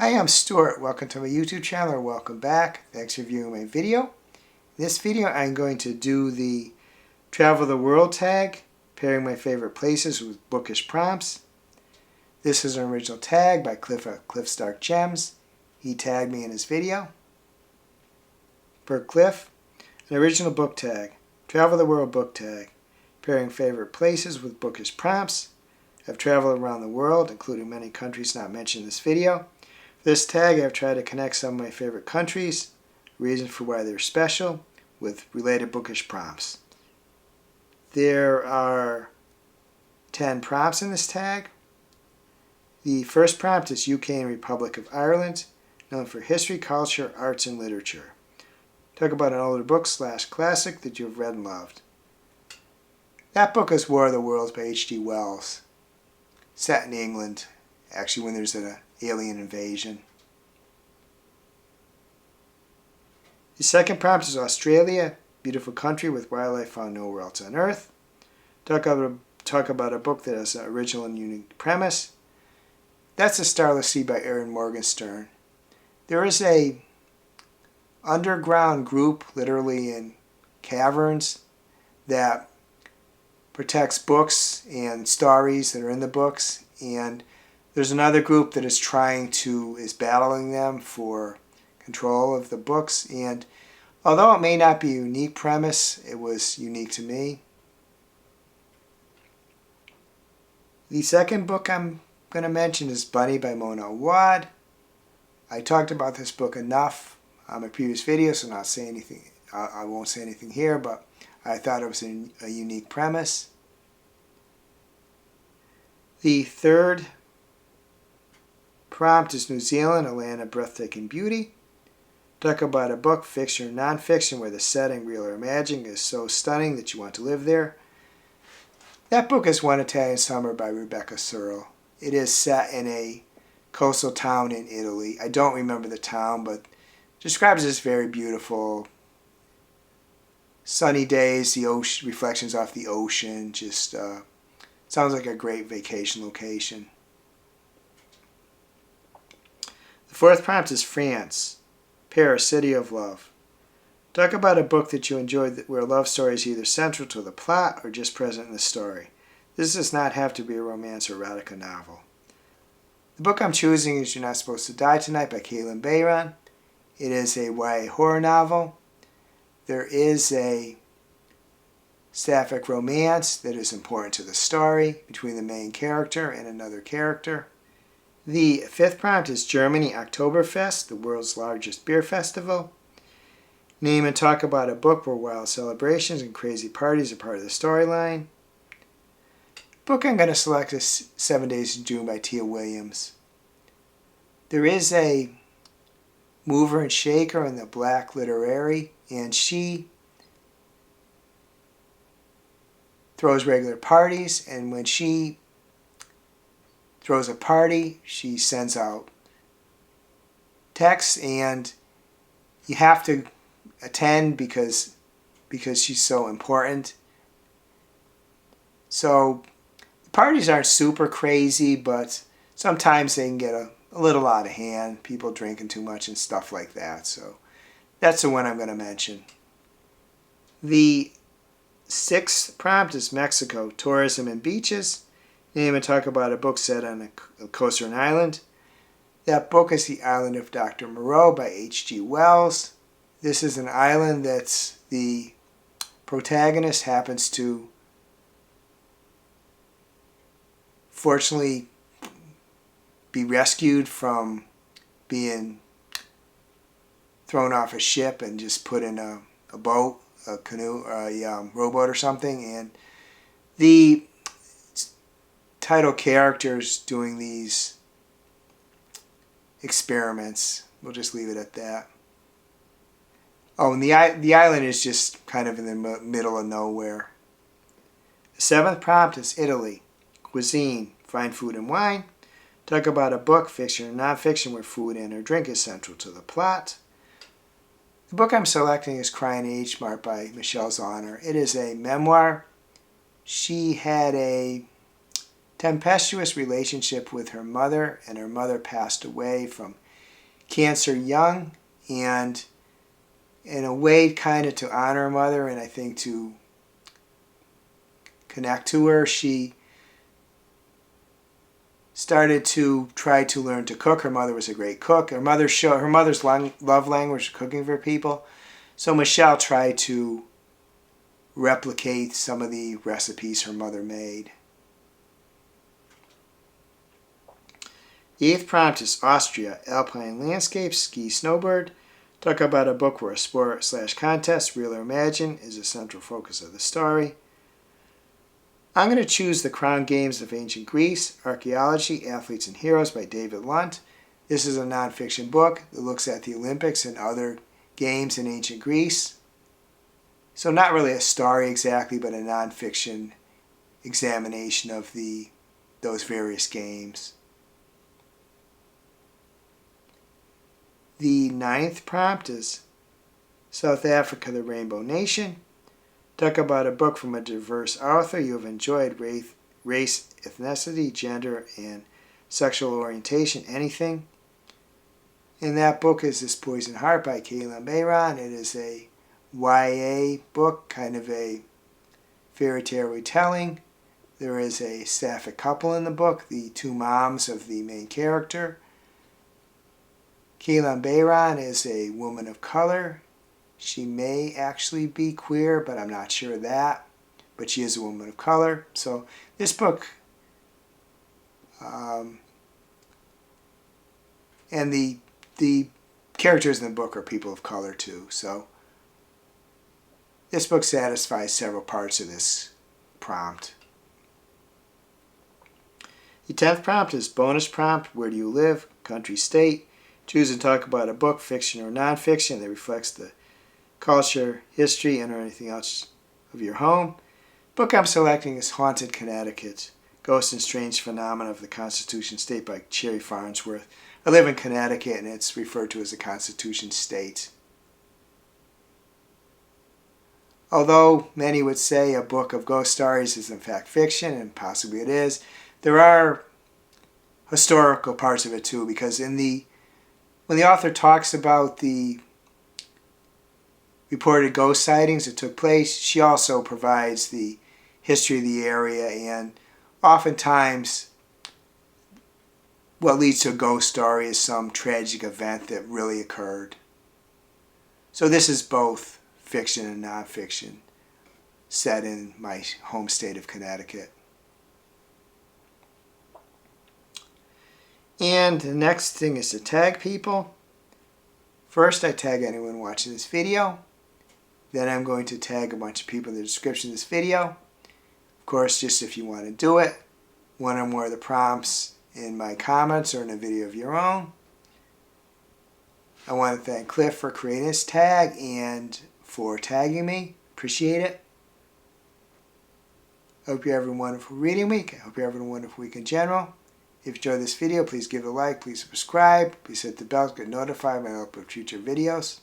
Hi, I'm Stuart. Welcome to my YouTube channel, or welcome back. Thanks for viewing my video. In this video, I'm going to do the Travel the World tag, pairing my favorite places with bookish prompts. This is an original tag by Cliff's Dark Gems. He tagged me in his video. Per Cliff, an original book tag, Travel the World book tag, pairing favorite places with bookish prompts. I've traveled around the world, including many countries not mentioned in this video. For this tag, I've tried to connect some of my favorite countries, reasons for why they're special, with related bookish prompts. There are 10 prompts in this tag. The first prompt is UK and Republic of Ireland, known for history, culture, arts, and literature. Talk about an older book / classic that you've read and loved. That book is War of the Worlds by H.G. Wells, set in England, actually when there's an alien invasion. The second prompt is Australia, beautiful country with wildlife found nowhere else on Earth. Talk about a book that has an original and unique premise. That's The Starless Sea by Erin Morgenstern. There is a underground group, literally in caverns, that protects books and stories that are in the books, and there's another group that is battling them for control of the books. And although it may not be a unique premise, it was unique to me. The second book I'm going to mention is Bunny by Mona Awad. I talked about this book enough on my previous video, so I won't say anything here, but I thought it was a unique premise. The third prompt is New Zealand, a land of breathtaking beauty. Talk about a book, fiction or non-fiction, where the setting, real or imagined, is so stunning that you want to live there. That book is One Italian Summer by Rebecca Searle. It is set in a coastal town in Italy. I don't remember the town, but describes this very beautiful, sunny days, the ocean, reflections off the ocean. Just sounds like a great vacation location. The fourth prompt is France, Paris, City of Love. Talk about a book that you enjoyed where a love story is either central to the plot or just present in the story. This does not have to be a romance or erotica novel. The book I'm choosing is You're Not Supposed to Die Tonight by Caitlin Bayron. It is a YA horror novel. There is a sapphic romance that is important to the story between the main character and another character. The fifth prompt is Germany Oktoberfest, the world's largest beer festival. Name and talk about a book where wild celebrations and crazy parties are part of the storyline. The book I'm going to select is 7 Days in June by Tia Williams. There is a mover and shaker in the Black literary, and she throws regular parties, and when she throws a party, she sends out texts, and you have to attend because she's so important. So the parties aren't super crazy, but sometimes they can get a little out of hand, people drinking too much and stuff like that. So that's the one I'm going to mention. The sixth prompt is Mexico, tourism and beaches. Name and talk about a book set on a coastal island. That book is The Island of Dr. Moreau by H.G. Wells. This is an island that's the protagonist happens to fortunately be rescued from being thrown off a ship and just put in a boat, a canoe, or a rowboat or something. And the title characters doing these experiments. We'll just leave it at that. Oh, and the island is just kind of in the middle of nowhere. The seventh prompt is Italy, cuisine, fine food and wine. Talk about a book, fiction or non-fiction, where food and or drink is central to the plot. The book I'm selecting is Crying Age Smart by Michelle Zauner. It is a memoir. She had a tempestuous relationship with her mother, and her mother passed away from cancer young, and in a way kind of to honor her mother, and I think to connect to her, she started to try to learn to cook. Her mother was a great cook. Her mother's love language was cooking for people. So Michelle tried to replicate some of the recipes her mother made. The 8th prompt is Austria, Alpine landscapes, ski, snowbird. Talk about a book where a sport/contest, real or imagined, is a central focus of the story. I'm going to choose The Crown Games of Ancient Greece, Archaeology, Athletes and Heroes by David Lunt. This is a nonfiction book that looks at the Olympics and other games in ancient Greece. So not really a story exactly, but a nonfiction examination of those various games. The 9th prompt is South Africa, the Rainbow Nation. Talk about a book from a diverse author you have enjoyed, race, ethnicity, gender, and sexual orientation, anything. And that book is This Poison Heart by Kaylin Bayron. It is a YA book, kind of a fairy tale retelling. There is a sapphic couple in the book, the 2 moms of the main character. Kaylin Bayron is a woman of color. She may actually be queer, but I'm not sure of that. But she is a woman of color. So this book, and the characters in the book are people of color too. So this book satisfies several parts of this prompt. The 10th prompt is bonus prompt. Where do you live? Country, state. Choose and talk about a book, fiction or nonfiction, that reflects the culture, history, and or anything else of your home. Book I'm selecting is Haunted Connecticut, Ghosts and Strange Phenomena of the Constitution State by Cherry Farnsworth. I live in Connecticut, and it's referred to as the Constitution State. Although many would say a book of ghost stories is in fact fiction, and possibly it is, there are historical parts of it too, because when the author talks about the reported ghost sightings that took place, she also provides the history of the area and oftentimes what leads to a ghost story is some tragic event that really occurred. So this is both fiction and nonfiction set in my home state of Connecticut. And the next thing is to tag people. First, I tag anyone watching this video. Then I'm going to tag a bunch of people in the description of this video. Of course, just if you want to do it, one or more of the prompts in my comments or in a video of your own. I want to thank Cliff for creating this tag and for tagging me. Appreciate it. I hope you're having a wonderful reading week. I hope you're having a wonderful week in general. If you enjoyed this video, please give it a like, please subscribe, please hit the bell to get notified when I upload future videos.